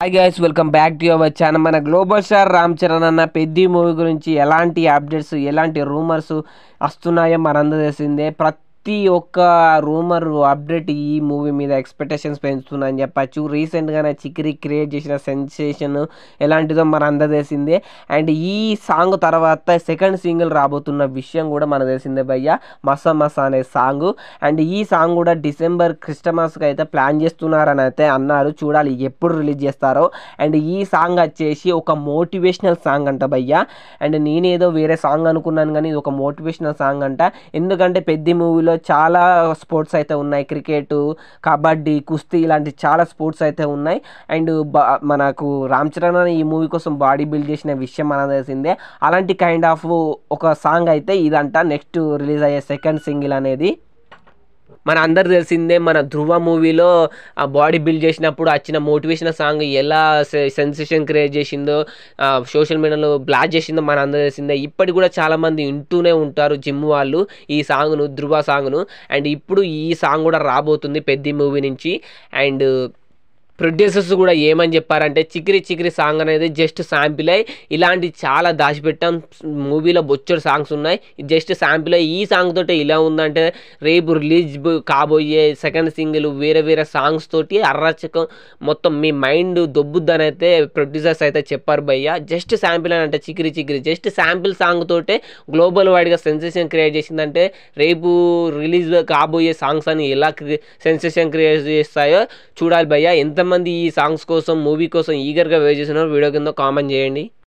Hi guys, welcome back to our channel. మన global star Ram Charan అన్న Peddi movie గురించి ఎలాంటి అప్డేట్స్, ఎలాంటి రూమర్స్ వస్తున్నాయో మనందరూ తెలిసిందే. ప్రతి ఒక్క రూమర్ అప్డేట్ ఈ మూవీ మీద ఎక్స్పెక్టేషన్స్ పెంచుతుందని చెప్పచ్చు. రీసెంట్గానే చిక్రీ క్రియేట్ చేసిన సెన్సేషన్ ఎలాంటిదో మనందరూ తెలిసిందే. అండ్ ఈ సాంగ్ తర్వాత సెకండ్ సింగిల్ రాబోతున్న విషయం కూడా మనకు తెలిసిందే భయ్య, మసా మసా అనే సాంగ్. అండ్ ఈ సాంగ్ కూడా డిసెంబర్ క్రిస్టమస్కి అయితే ప్లాన్ చేస్తున్నారని అయితే అన్నారు. చూడాలి ఎప్పుడు రిలీజ్ చేస్తారో. అండ్ ఈ సాంగ్ వచ్చేసి ఒక మోటివేషనల్ సాంగ్ అంట భయ్య. అండ్ నేనేదో వేరే సాంగ్ అనుకున్నాను కానీ ఇది ఒక మోటివేషనల్ సాంగ్ అంట. ఎందుకంటే పెద్ద మూవీలో చాలా స్పోర్ట్స్ అయితే ఉన్నాయి, క్రికెట్, కబడ్డీ, కుస్తీ ఇలాంటి చాలా స్పోర్ట్స్ అయితే ఉన్నాయి. అండ్ మనకు రామ్ చరణ్ ఈ మూవీ కోసం బాడీ బిల్డ్ చేసిన విషయం మనకు తెలిసిందే. అలాంటి కైండ్ ఆఫ్ ఒక సాంగ్ అయితే ఇదంట నెక్స్ట్ రిలీజ్ అయ్యే సెకండ్ సింగిల్ అనేది. మన అందరు తెలిసిందే, మన ధృవ మూవీలో ఆ బాడీ బిల్డ్ చేసినప్పుడు వచ్చిన మోటివేషనల్ సాంగ్ ఎలా సెన్సేషన్ క్రియేట్ చేసిందో, సోషల్ మీడియాలో బ్లాక్ చేసిందో మన అందరు తెలిసిందే. ఇప్పటికి కూడా చాలామంది వింటూనే ఉంటారు జిమ్ వాళ్ళు ఈ సాంగ్ను, ధృవ సాంగ్ను. అండ్ ఇప్పుడు ఈ సాంగ్ కూడా రాబోతుంది పెద్ద మూవీ నుంచి. అండ్ ప్రొడ్యూసర్స్ కూడా ఏమని చెప్పారంటే చిక్రీ చిక్రీ సాంగ్ అనేది జస్ట్ శాంపిల్ అయ్యి ఇలాంటి చాలా దాచిపెట్టాం, మూవీలో బొచ్చడు సాంగ్స్ ఉన్నాయి, జస్ట్ శాంపిల్ అయ్యి ఈ సాంగ్ తోటి ఇలా ఉందంటే రేపు రిలీజ్ కాబోయే సెకండ్ సింగిల్ వేరే వేరే సాంగ్స్ తోటి అర్రచకం మొత్తం మీ మైండ్ దొబ్బుద్దని అయితే ప్రొడ్యూసర్స్ అయితే చెప్పారు భయ్య. జస్ట్ శాంపిల్ అని అంటే చిక్రీ చిక్రీ జస్ట్ శాంపిల్ సాంగ్ తోటే గ్లోబల్ వైడ్గా సెన్సేషన్ క్రియేట్ చేసిందంటే రేపు రిలీజ్ కాబోయే సాంగ్స్ అని ఎలా సెన్సేషన్ క్రియేట్ చేస్తాయో చూడాలి భయ్య. ఎంతమంది ఈ సాంగ్స్ కోసం, మూవీ కోసం ఈగర్గా వెయిట్ చేస్తున్నారు వీడియో కింద కామెంట్ చేయండి.